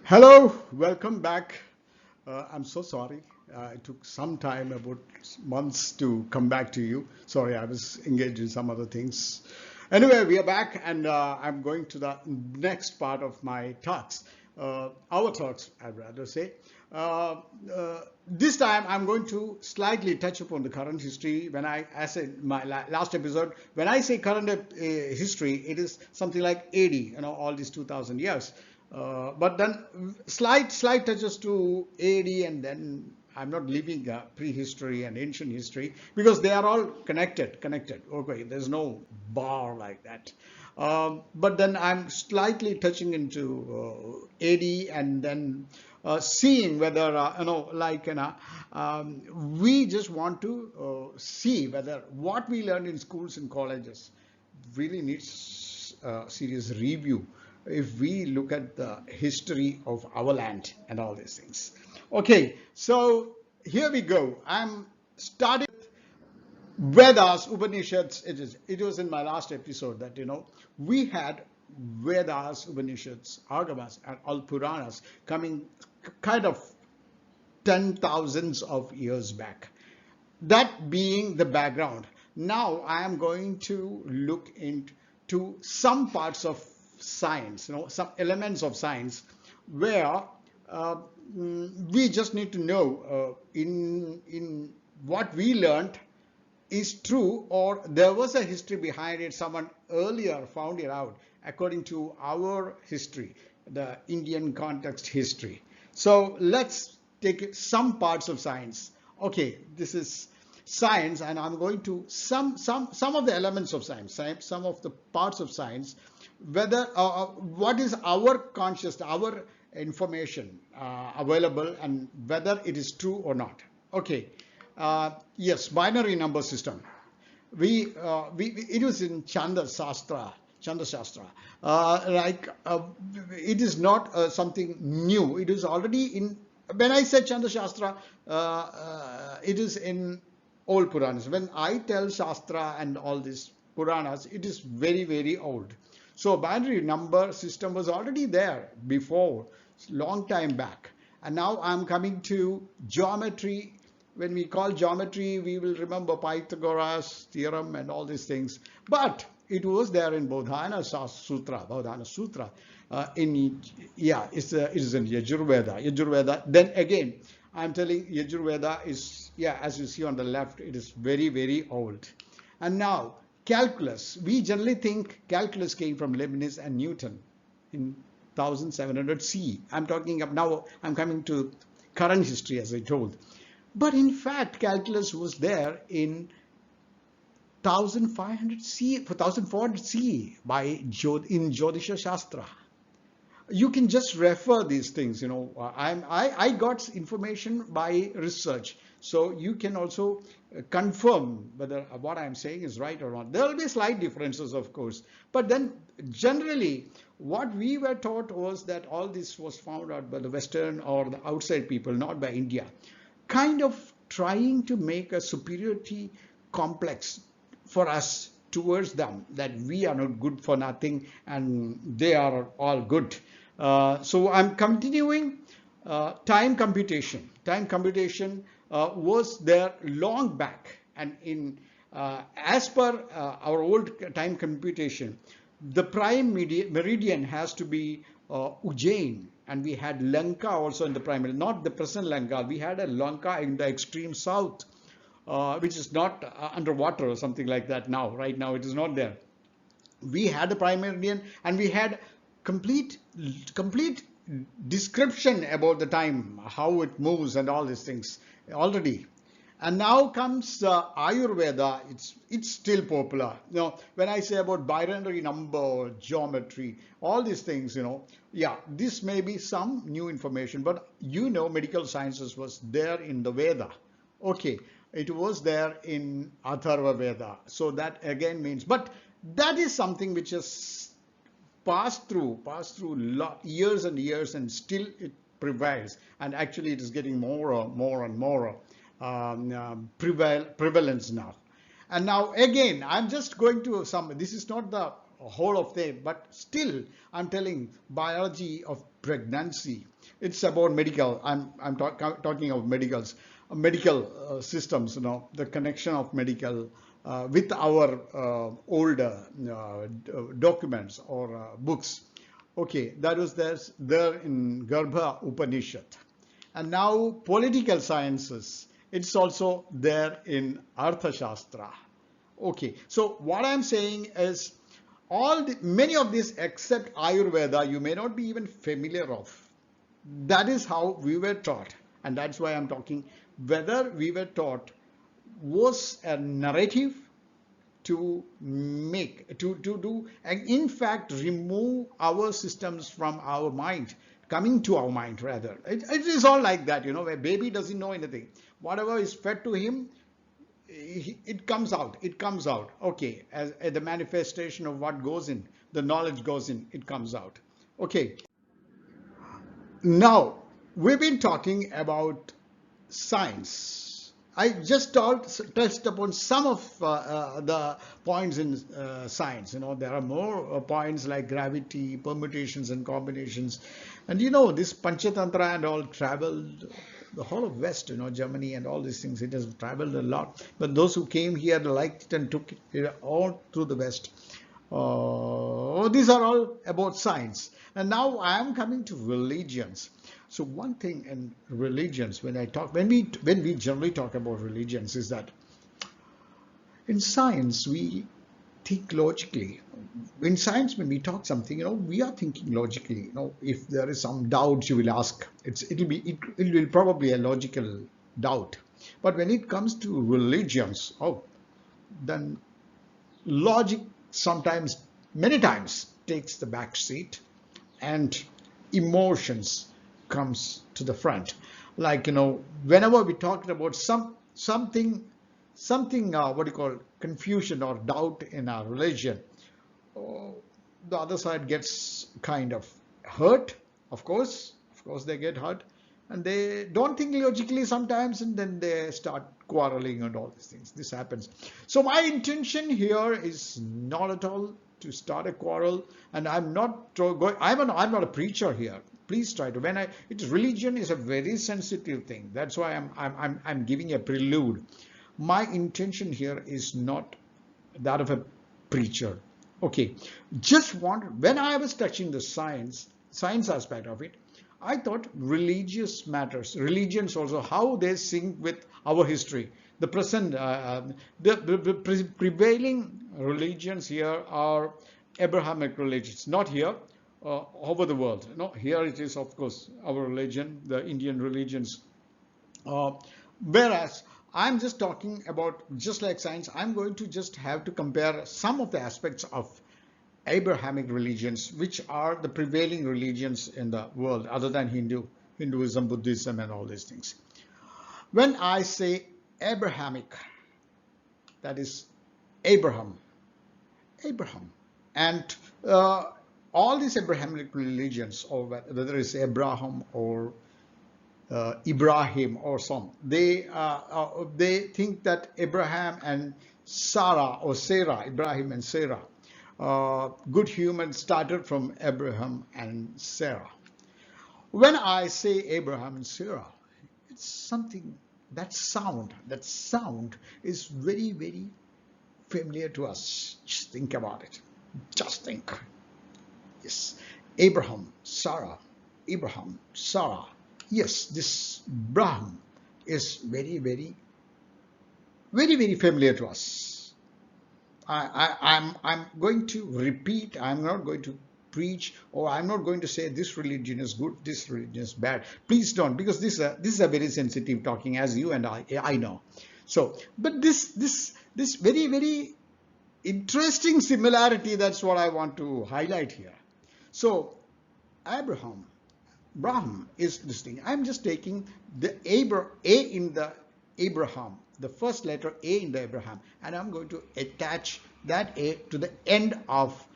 Hello, welcome back. I'm so sorry. It took some time, about months, to come back to you. Sorry, I was engaged in some other things. Anyway, we are back, and I'm going to the next part of my talks, our talks, I'd rather say. This time, I'm going to slightly touch upon the current history. When I, as in my last episode, when I say current history, it is something like 80, all these 2000 years. But then slight touches to AD, and then I'm not leaving prehistory and ancient history because they are all connected. Okay, there's no bar like that. But then I'm slightly touching into AD, and then seeing whether we just want to see whether what we learned in schools and colleges really needs serious review if we look at the history of our land and all these things. Okay, so here we go. I'm starting Vedas, Upanishads. It was in my last episode that we had Vedas, Upanishads, Agamas, and all Puranas coming kind of 10,000s of years back. That being the background. Now I am going to look into some parts of science, some elements of science where we just need to know in what we learned is true, or there was a history behind it. Someone earlier found it out according to our history, the Indian context history. So let's take some parts of science. Okay, this is science, and I'm going to some of the elements of science, some of the parts of science, whether what is our conscious, our information available, and whether it is true or not. Okay, yes, binary number system. It was in Chanda Shastra. It is not something new. It is already in. When I say Chanda Shastra, it is in old Puranas. When I tell Shastra and all these Puranas, it is very old. So binary number system was already there before, long time back. And now I'm coming to geometry. When we call geometry, we will remember Pythagoras theorem and all these things. But it was there in Bodhana Sutra. It is in Yajurveda. Then again, I'm telling Yajurveda is, as you see on the left, it is very old. And now calculus. We generally think calculus came from Leibniz and Newton in 1700 CE. I'm talking up now. I'm coming to current history, as I told. But in fact, calculus was there in 1500 CE, 1400 CE in Jyotisha Shastra. You can just refer these things. I got information by research, so you can also confirm whether what I'm saying is right or not. There will be slight differences, of course, but then generally what we were taught was that all this was found out by the Western or the outside people, not by India, kind of trying to make a superiority complex for us towards them, that we are not good for nothing and they are all good. So I'm continuing. Time computation. Time computation was there long back, and in as per our old time computation, the prime meridian has to be Ujjain, and we had Lanka also in the prime meridian, not the present Lanka. We had a Lanka in the extreme south, which is not underwater or something like that now. Right now, it is not there. We had the prime meridian, and we had complete description about the time, how it moves and all these things already. And now comes Ayurveda. It's still popular. When I say about binary number, geometry, all these things, this may be some new information, but medical sciences was there in the Veda. Okay, it was there in Atharva Veda. So that again means, but that is something which is passed through years and years, and still it prevails, and actually it is getting more and more prevalence now. And now again, I'm just going to this is not the whole of them, but still I'm telling biology of pregnancy. It's about medical. I'm talking of medical systems. The connection of medical with our older documents or books. Okay, that was there in Garbha Upanishad. And now political sciences, it's also there in Arthashastra. Okay, so what I'm saying is many of these except Ayurveda, you may not be even familiar of. That is how we were taught. And that's why I'm talking whether we were taught was a narrative to do and in fact remove our systems from our mind, coming to our mind rather. It is all like that, a baby doesn't know anything. Whatever is fed to him, it comes out. Okay, as the manifestation of what goes in, the knowledge goes in, it comes out. Okay, now we've been talking about science. I just touched upon some of the points in science. There are more points like gravity, permutations and combinations. And this Panchatantra and all traveled the whole of West, Germany and all these things. It has traveled a lot. But those who came here liked it and took it all through the West. These are all about science. And now I am coming to religions. So one thing in religions, when we generally talk about religions, is that in science we think logically. In science, when we talk something, we are thinking logically. If there is some doubt, you will ask. It will probably a logical doubt. But when it comes to religions, then logic sometimes, many times, takes the back seat, and emotions comes to the front. Like, whenever we talk about something what do you call, confusion or doubt in our religion, the other side gets kind of hurt. Of course they get hurt, and they don't think logically sometimes, and then they start quarreling and all these things. This happens. So my intention here is not at all to start a quarrel, and I'm not a preacher here. Please try to. Religion is a very sensitive thing. That's why I'm giving a prelude. My intention here is not that of a preacher. Okay, when I was touching the science aspect of it, I thought religious matters, religions also, how they sync with our history. The present, the prevailing religions here are Abrahamic religions, not here, over the world. No, here it is, of course, our religion, the Indian religions. Whereas I'm just talking about, just like science, I'm going to just have to compare some of the aspects of Abrahamic religions, which are the prevailing religions in the world, other than Hinduism, Buddhism, and all these things. When I say Abrahamic, that is Abraham, and all these Abrahamic religions, or whether it's Abraham or Ibrahim or some, they think that Abraham and Sarah, or Sarah, Ibrahim and Sarah, good humans started from Abraham and Sarah. When I say Abraham and Sarah, it's something, that sound is very, very familiar to us. Just think about it. Just think. Yes, Abraham, Sarah. Yes, this Braham is very, very, very, very familiar to us. I'm going to repeat. I'm not going to preach, or I'm not going to say this religion is good, this religion is bad. Please don't, because this is a very sensitive talking, as you and I know. So, but this very, very interesting similarity, that's what I want to highlight here. So, Braham is this thing. I'm just taking the A in the Abraham, the first letter A in the Abraham, and I'm going to attach that A to the end of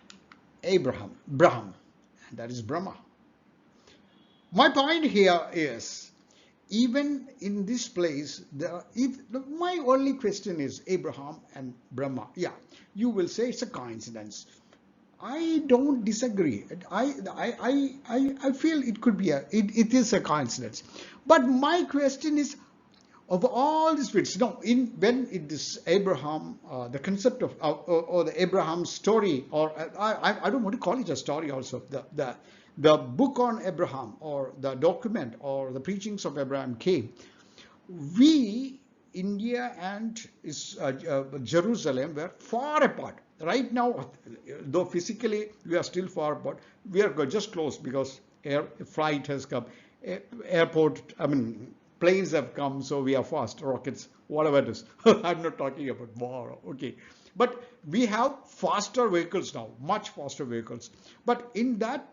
Braham, and that is Brahma. My point here is, even in this place, my only question is Abraham and Brahma. Yeah, you will say it's a coincidence. I don't disagree. I feel it could be it is a coincidence. But my question is, of all these bits, when it is Abraham, the concept of or the Abraham story, or I don't want to call it a story. Also, the book on Abraham, or the document, or the preachings of Abraham came. We, India and Jerusalem, were far apart. Right now, though physically we are still far apart, we are just close because flight has come, airport, I mean, planes have come, so we are fast, rockets, whatever it is. I'm not talking about war, okay. But we have faster vehicles now, much faster vehicles. But in that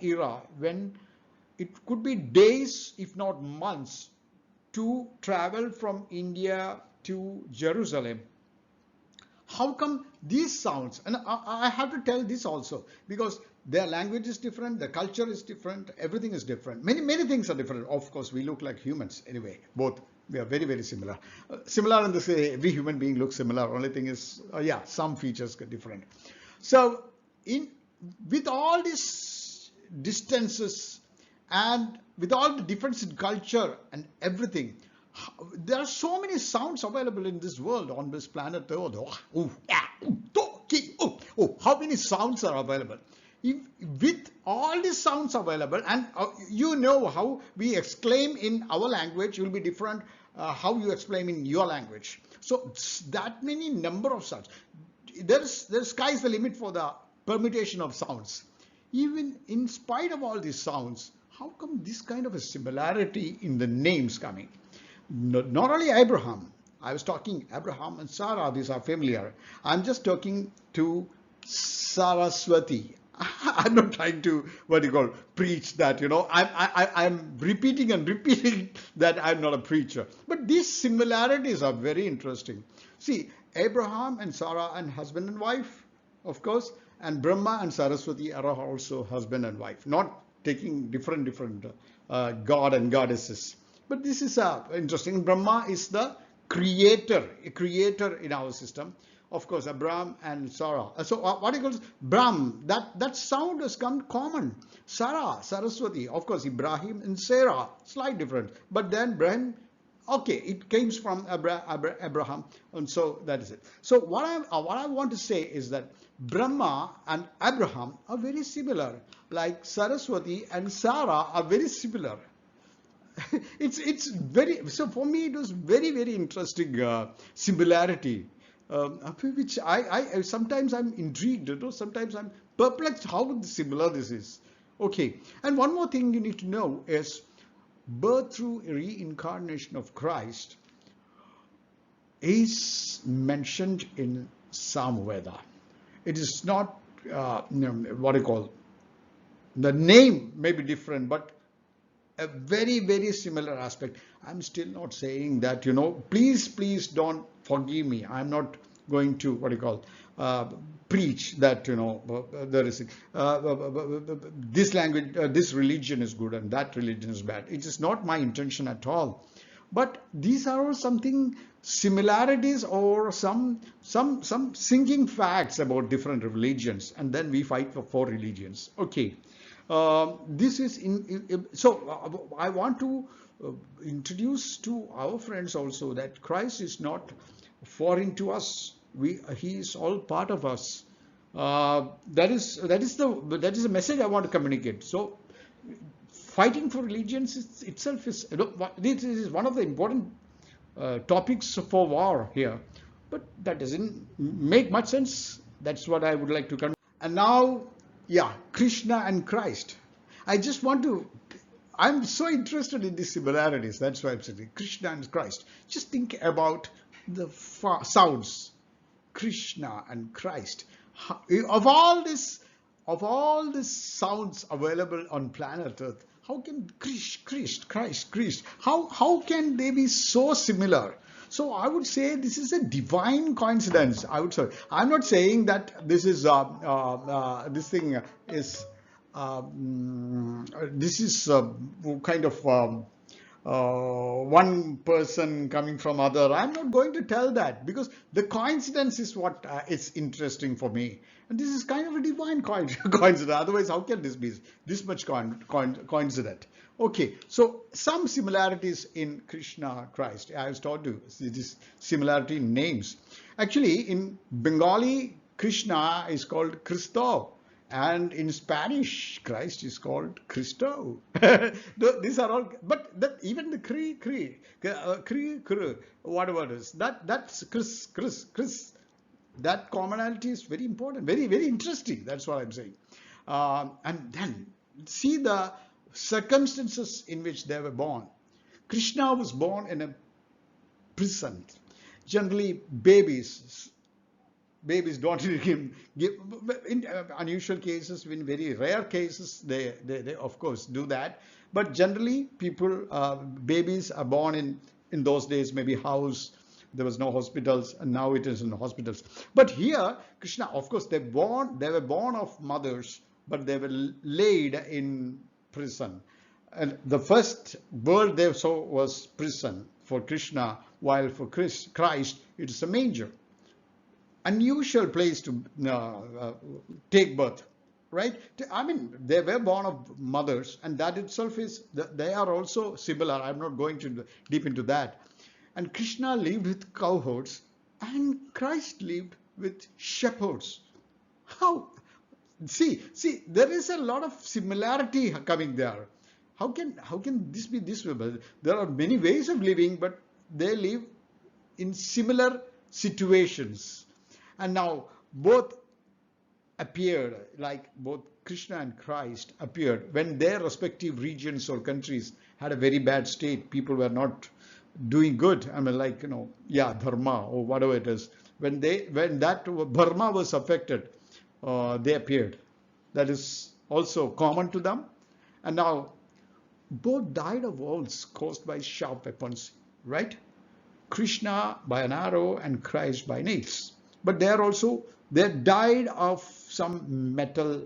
era, when it could be days, if not months, to travel from India to Jerusalem. How come these sounds? And I have to tell this also, because their language is different, the culture is different, everything is different. Many things are different. Of course, we look like humans anyway. Both we are very similar. Similar in the say every human being looks similar. Only thing is, yeah, some features get different. So with all these distances and with all the difference in culture and everything, there are so many sounds available in this world, on this planet Earth. How many sounds are available? With all these sounds available, and you know how we exclaim in our language will be different how you exclaim in your language. So that many number of sounds. There's sky's the limit for the permutation of sounds. Even in spite of all these sounds, how come this kind of a similarity in the names coming? Not only Abraham. I was talking Abraham and Sarah, these are familiar. I'm just talking to Saraswati. I'm not trying to, preach that, I'm repeating and repeating that I'm not a preacher. But these similarities are very interesting. See, Abraham and Sarah and husband and wife, of course, and Brahma and Saraswati are also husband and wife, not taking different god and goddesses. But this is interesting. Brahma is the creator, a creator in our system. Of course, Abraham and Sarah. So what he calls Brahm, that sound has come common. Sarah, Saraswati, of course, Ibrahim and Sarah, slight difference. But then Brahim, okay, it comes from Abraham, and so that is it. So what I want to say is that Brahma and Abraham are very similar, like Saraswati and Sarah are very similar. It's very, so for me it was very interesting similarity, which I sometimes I'm intrigued, sometimes I'm perplexed how similar this is. Okay, and one more thing you need to know is birth through reincarnation of Christ is mentioned in Samveda. It is not what I call, the name may be different, but a very similar aspect. I'm still not saying that, please don't forgive me. I'm not going to preach that there is this language, this religion is good and that religion is bad. It is not my intention at all. But these are something similarities or some sinking facts about different religions, and then we fight for religions. Okay. This is so I want to introduce to our friends also that Christ is not foreign to us. He is all part of us. That is the message I want to communicate. So fighting for religions itself is, this is one of the important topics for war here, but that doesn't make much sense. That's what I would like to convey. And now, yeah, Krishna and Christ. I just want to, I'm so interested in these similarities. That's why I'm saying Krishna and Christ. Just think about the sounds, Krishna and Christ. Of all these sounds available on planet Earth, how can Christ, how can they be so similar? So I would say this is a divine coincidence. I would say, I'm not saying that this is this thing is this is kind of one person coming from other. I'm not going to tell that because the coincidence is what is interesting for me. And this is kind of a divine coincidence. Otherwise, how can this be this much coincident? Okay, so some similarities in Krishna, Christ. I was told to see this similarity in names. Actually, in Bengali, Krishna is called Christo. And in Spanish, Christ is called Cristo. These are all, but that even the whatever it is, that's Chris. That commonality is very important, very, very interesting. That's what I'm saying. And then see the circumstances in which they were born. Krishna was born in a prison. Generally, babies don't give in unusual cases, in very rare cases they of course do that, but generally babies are born in those days, maybe house. There was no hospitals, and now it is in hospitals. But here Krishna, of course, they were born of mothers, but they were laid in prison. And the first word they saw was prison for Krishna, while for Christ it is a manger. Unusual place to take birth, right? I mean, they were born of mothers, and that itself is, they are also similar. I'm not going to deep into that. And Krishna lived with cowherds, and Christ lived with shepherds. How? See, there is a lot of similarity coming there. How can this be this way? There are many ways of living, but they live in similar situations. And now both appeared, like both Krishna and Christ appeared when their respective regions or countries had a very bad state. People were not doing good. I mean, like, dharma or whatever it is. When that Burma was affected, they appeared. That is also common to them. And now both died of wounds caused by sharp weapons, right? Krishna by an arrow and Christ by nails. But they died of some metal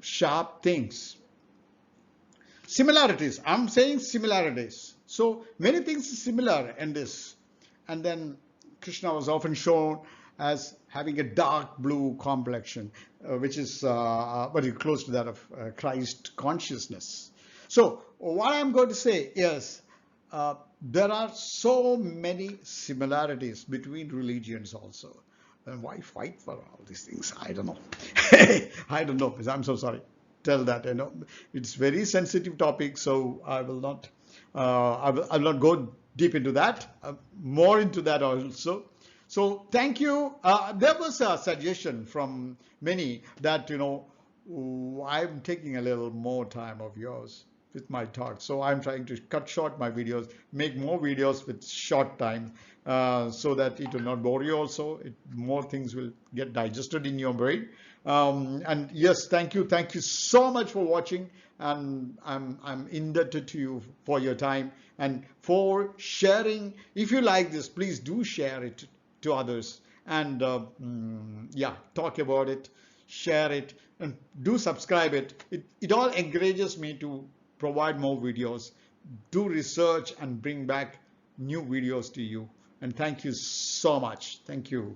sharp things. Similarities. I'm saying similarities. So many things are similar in this. And then Krishna was often shown as having a dark blue complexion, which is very close to that of Christ consciousness. So what I'm going to say is, there are so many similarities between religions also. And why fight for all these things? I don't know. I don't know. I'm so sorry. Tell that. It's very sensitive topic, so I will not. I will not go deep into that. More into that also. So thank you. There was a suggestion from many that I'm taking a little more time of yours with my talk. So I'm trying to cut short my videos, make more videos with short time, so that it will not bore you also. More things will get digested in your brain. And yes, thank you so much for watching. And I'm indebted to you for your time and for sharing. If you like this, please do share it to others, and talk about it, share it, and do subscribe it. It all encourages me to provide more videos, do research, and bring back new videos to you. And thank you so much. Thank you.